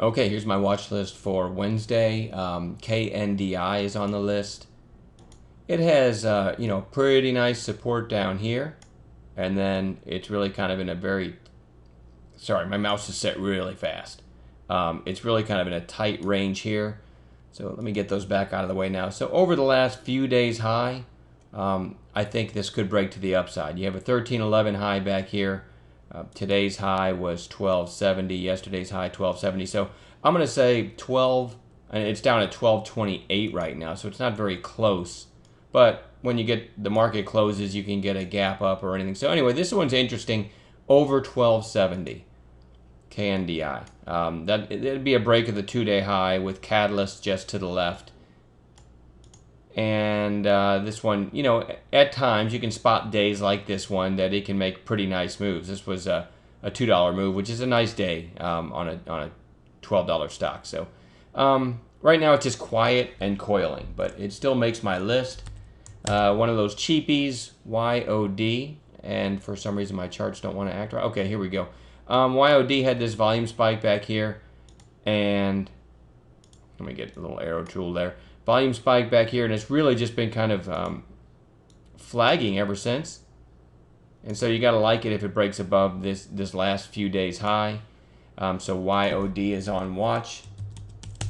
Okay, here's my watch list for Wednesday. KNDI is on the list. It has, pretty nice support down here. And then it's really kind of in a very, sorry, my mouse is set really fast. It's really kind of in a tight range here. So let me get those back out of the way now. So over the last few days high, I think this could break to the upside. You have a 1311 high back here. Today's high was 1270. Yesterday's high 1270. So I'm going to say 12, and it's down at 1228 right now. So it's not very close. But when you get the market closes, you can get a gap up or anything. So anyway, this one's interesting. Over 1270. KNDI. It'd be a break of the 2-day high with catalyst just to the left. And this one, at times you can spot days like this one that it can make pretty nice moves. This was a $2 move, which is a nice day on a $12 stock. So right now it's just quiet and coiling, but it still makes my list. One of those cheapies, YOD, and for some reason my charts don't want to act right. Okay, here we go. YOD had this volume spike back here, and let me get a little arrow tool there. Volume spike back here, and it's really just been kind of flagging ever since. And so you got to like it if it breaks above this last few days high. So YOD is on watch.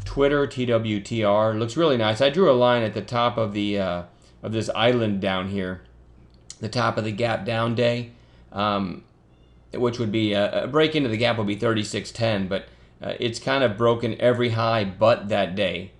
Twitter, TWTR, looks really nice. I drew a line at the top of the of this island down here, the top of the gap down day, which would be a break into the gap would be 3610, but it's kind of broken every high but that day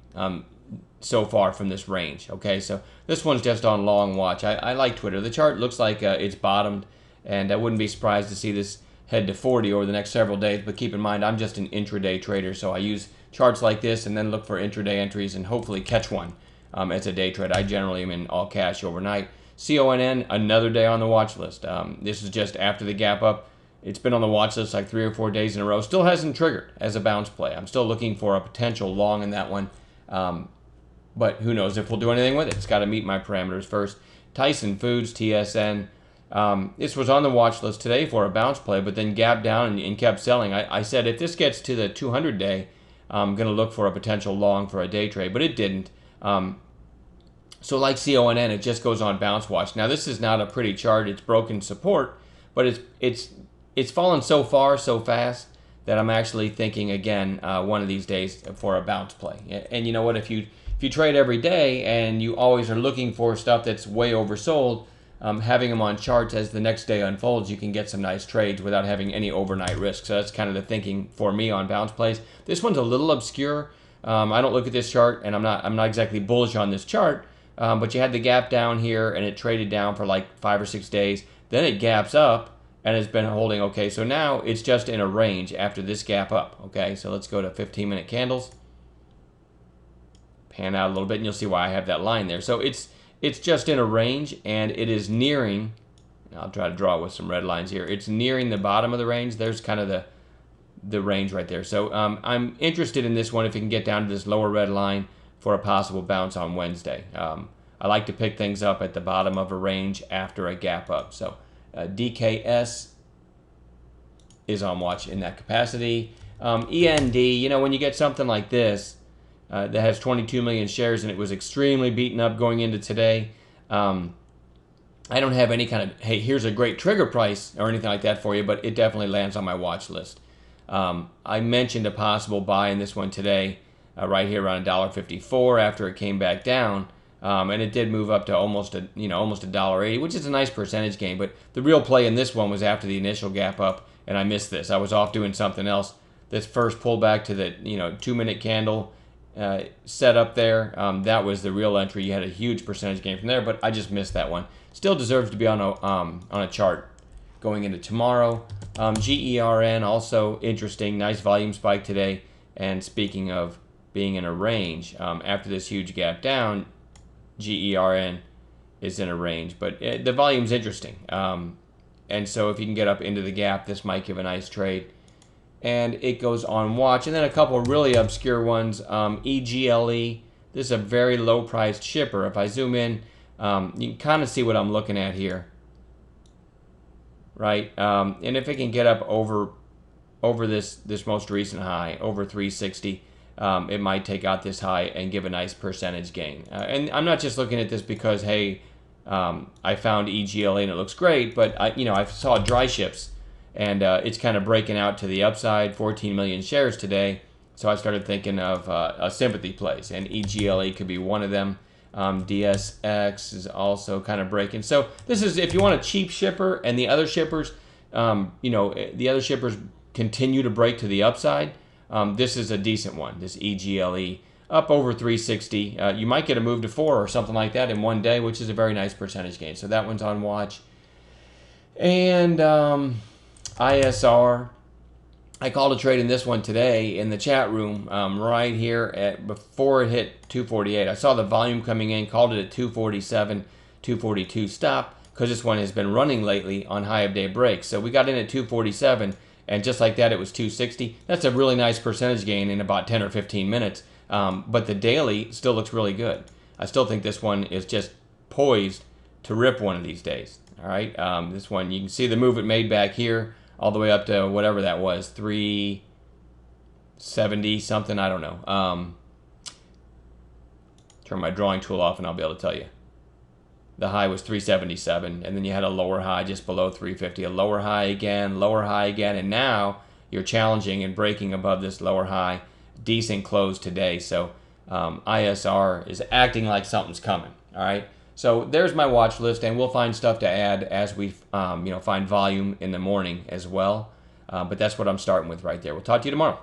so far from this range. Okay, so this one's just on long watch. I like Twitter. The chart looks like it's bottomed, and I wouldn't be surprised to see this head to 40 over the next several days, but keep in mind I'm just an intraday trader, so I use charts like this and then look for intraday entries and hopefully catch one as a day trade. I generally am in all cash overnight. CONN, another day on the watch list. This is just after the gap up. It's been on the watch list like 3 or 4 days in a row. Still hasn't triggered as a bounce play. I'm still looking for a potential long in that one. But who knows if we'll do anything with it. It's got to meet my parameters first. Tyson Foods, TSN. This was on the watch list today for a bounce play, but then gapped down and kept selling. I said if this gets to the 200 day, I'm going to look for a potential long for a day trade, but it didn't. So like CONN, it just goes on bounce watch. Now this is not a pretty chart. It's broken support, but it's fallen so far so fast that I'm actually thinking again one of these days for a bounce play. And you know what? If you trade every day and you always are looking for stuff that's way oversold, having them on charts as the next day unfolds, you can get some nice trades without having any overnight risk. So that's kind of the thinking for me on bounce plays. This one's a little obscure. I don't look at this chart, and I'm not exactly bullish on this chart. But you had the gap down here, and it traded down for like 5 or 6 days. Then it gaps up, and has been holding okay. So now it's just in a range after this gap up. Okay, so let's go to 15-minute candles. Pan out a little bit, and you'll see why I have that line there. So it's just in a range, and it is nearing. I'll try to draw with some red lines here. It's nearing the bottom of the range. There's kind of the range right there. So I'm interested in this one if it can get down to this lower red line for a possible bounce on Wednesday. I like to pick things up at the bottom of a range after a gap up. So DKS is on watch in that capacity. END, when you get something like this that has 22 million shares and it was extremely beaten up going into today, I don't have any kind of, hey, here's a great trigger price or anything like that for you, but it definitely lands on my watch list. I mentioned a possible buy in this one today, right here around $1.54 after it came back down, and it did move up to almost $1.80, which is a nice percentage gain. But the real play in this one was after the initial gap up, and I missed this. I was off doing something else. This first pullback to the 2-minute candle set up there, that was the real entry. You had a huge percentage gain from there, but I just missed that one. Still deserves to be on a chart going into tomorrow. GERN also interesting, nice volume spike today. And speaking of being in a range, after this huge gap down, GERN is in a range, but the volume's interesting. And so if you can get up into the gap, this might give a nice trade. And it goes on watch. And then a couple of really obscure ones. EGLE, this is a very low priced shipper. If I zoom in, you can kind of see what I'm looking at here. Right? And if it can get up over over this most recent high, over 360, it might take out this high and give a nice percentage gain. And I'm not just looking at this because, hey, I found EGLA and it looks great, but I saw dry ships, and it's kind of breaking out to the upside, 14 million shares today. So I started thinking of a sympathy plays, and EGLA could be one of them. DSX is also kind of breaking. So this is, if you want a cheap shipper, and the other shippers, the other shippers continue to break to the upside, this is a decent one, this EGLE. Up over 360. You might get a move to 4 or something like that in one day, which is a very nice percentage gain. So that one's on watch. And ISR. I called a trade in this one today in the chat room, right here before it hit 248. I saw the volume coming in, called it at 247, 242 stop, because this one has been running lately on high of day breaks. So we got in at 247, and just like that, it was 260. That's a really nice percentage gain in about 10 or 15 minutes. But the daily still looks really good. I still think this one is just poised to rip one of these days. All right, this one, you can see the move it made back here, all the way up to whatever that was, 370 something, I don't know. Turn my drawing tool off and I'll be able to tell you. The high was 377, and then you had a lower high just below 350, a lower high again, and now you're challenging and breaking above this lower high. Decent close today, so ISR is acting like something's coming. All right, so there's my watch list, and we'll find stuff to add as we find volume in the morning as well. But that's what I'm starting with right there. We'll talk to you tomorrow.